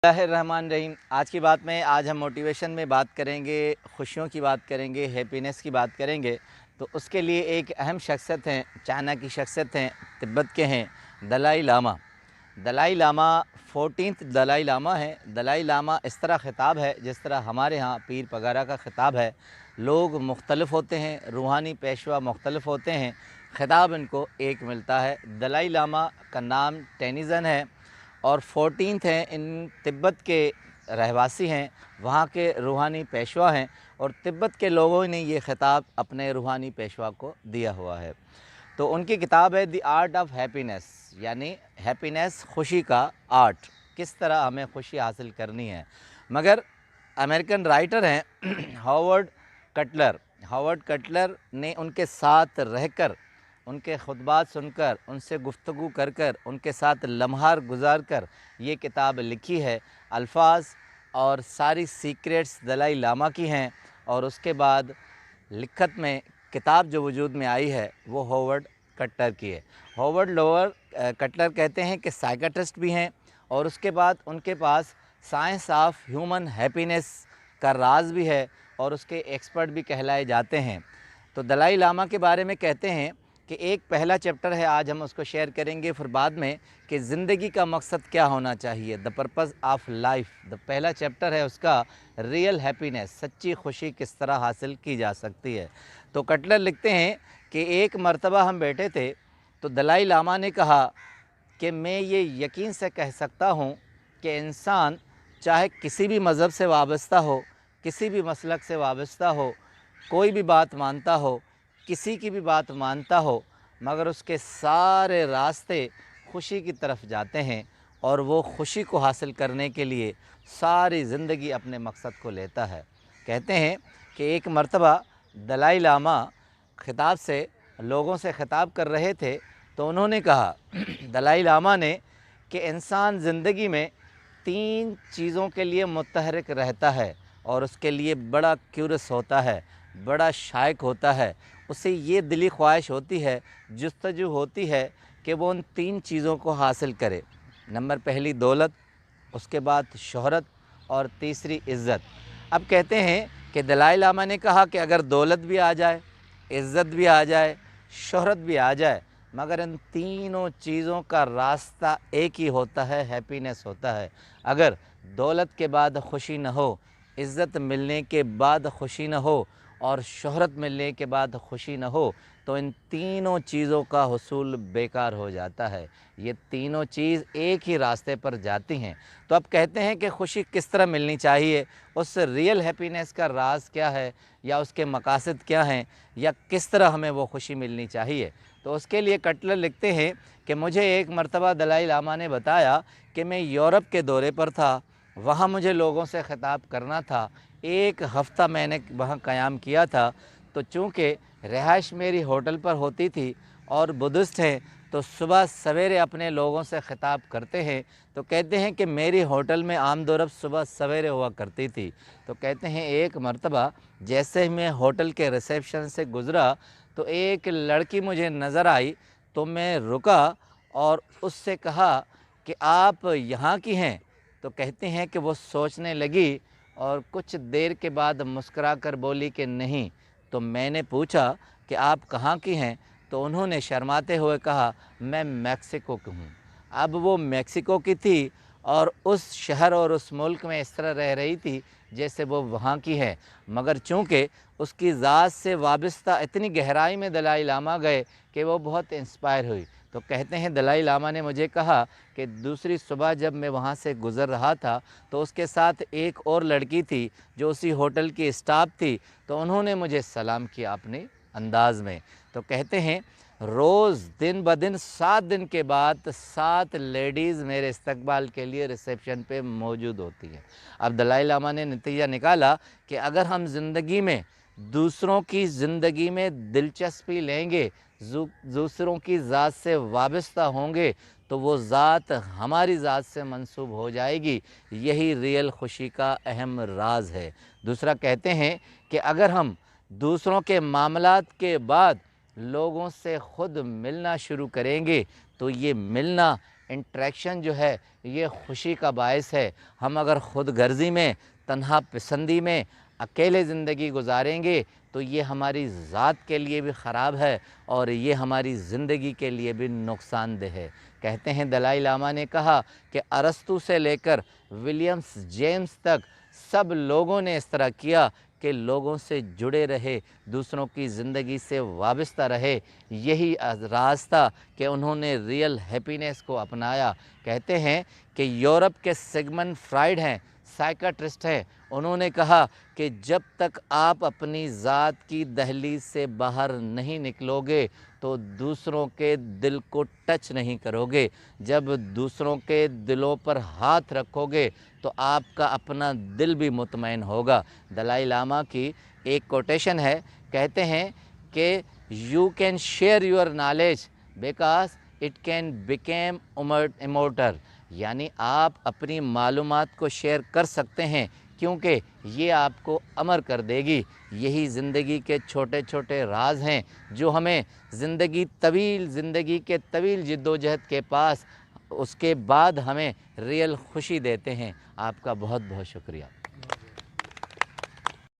बिस्मिल्लाहिर्रहमानिर्रहीम। आज की बात में आज हम मोटिवेशन में बात करेंगे, खुशियों की बात करेंगे, हैप्पीनेस की बात करेंगे। तो उसके लिए एक अहम शख्सियत हैं, चाइना की शख्सियत हैं, तिब्बत के हैं, दलाई लामा। दलाई लामा 14th दलाई लामा हैं। दलाई लामा इस तरह ख़िताब है जिस तरह हमारे यहाँ पीर पगारा का ख़िताब है। लोग मुख्तलिफ़ होते हैं, रूहानी पेशवा मुख्तलिफ़ होते हैं, ख़िताब इनको एक मिलता है। दलाई लामा का नाम टेनिज़न है और 14th हैं। इन तिब्बत के रहवासी हैं, वहाँ के रूहानी पेशवा हैं और तिब्बत के लोगों ने ये ख़िताब अपने रूहानी पेशवा को दिया हुआ है। तो उनकी किताब है द आर्ट ऑफ हैप्पीनेस, यानी हैप्पीनेस, खुशी का आर्ट, किस तरह हमें खुशी हासिल करनी है। मगर अमेरिकन राइटर हैं हावर्ड कटलर ने उनके साथ रहकर, उनके खुतबात सुनकर, उनसे गुफ्तगू कर कर, उनके साथ लम्हार गुजार कर ये किताब लिखी है। अल्फाज और सारी सीक्रेट्स दलाई लामा की हैं और उसके बाद लिखत में किताब जो वजूद में आई है वो हावर्ड कटलर की है। कटलर कहते हैं कि साइकाट्रिस्ट भी हैं और उसके बाद उनके पास साइंस ऑफ ह्यूमन हैप्पीनेस का राज भी है और उसके एक्सपर्ट भी कहलाए जाते हैं। तो दलाई लामा के बारे में कहते हैं कि एक पहला चैप्टर है, आज हम उसको शेयर करेंगे, फिर बाद में कि ज़िंदगी का मकसद क्या होना चाहिए, the purpose of life. The पहला चैप्टर है उसका रियल हैप्पीनेस, सच्ची खुशी किस तरह हासिल की जा सकती है। तो कटलर लिखते हैं कि एक मर्तबा हम बैठे थे तो दलाई लामा ने कहा कि मैं ये यकीन से कह सकता हूँ कि इंसान चाहे किसी भी मज़हब से वाबस्ता हो, किसी भी मसलक से वाबस्ता हो, कोई भी बात मानता हो, किसी की भी बात मानता हो, मगर उसके सारे रास्ते खुशी की तरफ जाते हैं और वो खुशी को हासिल करने के लिए सारी ज़िंदगी अपने मकसद को लेता है। कहते हैं कि एक मर्तबा दलाई लामा लोगों से ख़िताब कर रहे थे तो उन्होंने कहा दलाई लामा ने कि इंसान ज़िंदगी में 3 चीज़ों के लिए मुतहरिक रहता है और उसके लिए बड़ा क्यूरस होता है, बड़ा शायक होता है। उसे ये दिली ख्वाहिश होती है, जुस्तजू होती है कि वो उन 3 चीज़ों को हासिल करे। नंबर पहली दौलत, उसके बाद शोहरत और तीसरी इज़्ज़त। अब कहते हैं कि दलाई लामा ने कहा कि अगर दौलत भी आ जाए, इज़्ज़त भी आ जाए, शोहरत भी आ जाए, मगर इन तीनों चीज़ों का रास्ता एक ही होता है, हैप्पीनेस होता है। अगर दौलत के बाद खुशी न हो, इज़्ज़त मिलने के बाद खुशी न हो और शोहरत मिलने के बाद खुशी न हो, तो इन तीनों चीज़ों का हुसूल बेकार हो जाता है। ये तीनों चीज़ एक ही रास्ते पर जाती हैं। तो अब कहते हैं कि खुशी किस तरह मिलनी चाहिए, उस रियल हैप्पीनेस का राज क्या है, या उसके मकासद क्या हैं, या किस तरह हमें वो खुशी मिलनी चाहिए। तो उसके लिए कटलर लिखते हैं कि मुझे एक मर्तबा दलाई लामा ने बताया कि मैं यूरोप के दौरे पर था, वहाँ मुझे लोगों से ख़िताब करना था। 1 हफ़्ता मैंने वहाँ क़याम किया था। तो चूँकि रिहाइश मेरी होटल पर होती थी और बुद्धिस्ट हैं तो सुबह सवेरे अपने लोगों से ख़िताब करते हैं। तो कहते हैं कि मेरी होटल में आमदोरफ़ सुबह सवेरे हुआ करती थी। तो कहते हैं एक मर्तबा जैसे ही मैं होटल के रिसेप्शन से गुज़रा तो एक लड़की मुझे नज़र आई, तो मैं रुका और उससे कहा कि आप यहाँ की हैं? तो कहते हैं कि वो सोचने लगी और कुछ देर के बाद मुस्कुरा कर बोली कि नहीं। तो मैंने पूछा कि आप कहाँ की हैं? तो उन्होंने शर्माते हुए कहा मैं मैक्सिको की हूँ। अब वो मैक्सिको की थी और उस शहर और उस मुल्क में इस तरह रह रही थी जैसे वो वहाँ की है, मगर चूँकि उसकी ज़ात से वाबस्ता इतनी गहराई में दलाई लामा गए कि वो बहुत इंस्पायर हुई। तो कहते हैं दलाई लामा ने मुझे कहा कि दूसरी सुबह जब मैं वहाँ से गुज़र रहा था तो उसके साथ एक और लड़की थी जो उसी होटल की स्टाफ थी, तो उन्होंने मुझे सलाम किया अपने अंदाज़ में। तो कहते हैं रोज़ दिन ब दिन 7 दिन के बाद 7 लेडीज़ मेरे इस्तकबाल के लिए रिसेप्शन पे मौजूद होती हैं। अब दलाई लामा ने नतीजा निकाला कि अगर हम ज़िंदगी में दूसरों की ज़िंदगी में दिलचस्पी लेंगे, दूसरों की ज़ात से वाबस्ता होंगे, तो वो ज़ात हमारी ज़ात से मंसूब हो जाएगी। यही रियल खुशी का अहम राज है। दूसरा कहते हैं कि अगर हम दूसरों के मामलात के बाद لوگوں سے خود ملنا شروع کریں گے تو یہ ملنا انٹریکشن جو ہے یہ خوشی کا باعث ہے۔ ہم اگر خود غرضی میں، تنہا پسندی میں، اکیلے زندگی گزاریں گے تو یہ ہماری ذات کے لیے بھی خراب ہے اور یہ ہماری زندگی کے لیے بھی نقصان دہ ہے۔ کہتے ہیں دلائی لاما نے کہا کہ ارسطو سے لے کر ولیم جیمس تک سب لوگوں نے اس طرح کیا کہ لوگوں سے جڑے رہے، دوسروں کی زندگی سے وابستہ رہے۔ یہی راز تھا کہ انہوں نے ریئل ہیپینس کو اپنایا۔ کہتے ہیں کہ یورپ کے سگمنڈ فرائیڈ ہیں، سائیکٹرسٹ ہیں، انہوں نے کہا کہ جب تک آپ اپنی ذات کی دہلیز سے باہر نہیں نکلو گے تو دوسروں کے دل کو ٹچ نہیں کرو گے۔ جب دوسروں کے دلوں پر ہاتھ رکھو گے تو آپ کا اپنا دل بھی مطمئن ہوگا۔ دلائی لاما کی ایک کوٹیشن ہے، کہتے ہیں کہ you can share your knowledge because it can become immortal, یعنی آپ اپنی معلومات کو شیئر کر سکتے ہیں کیونکہ یہ آپ کو امر کر دے گی۔ یہی زندگی کے چھوٹے چھوٹے راز ہیں جو ہمیں زندگی کے طویل جد و جہد کے پاس اس کے بعد ہمیں ریئل خوشی دیتے ہیں۔ آپ کا بہت بہت شکریہ۔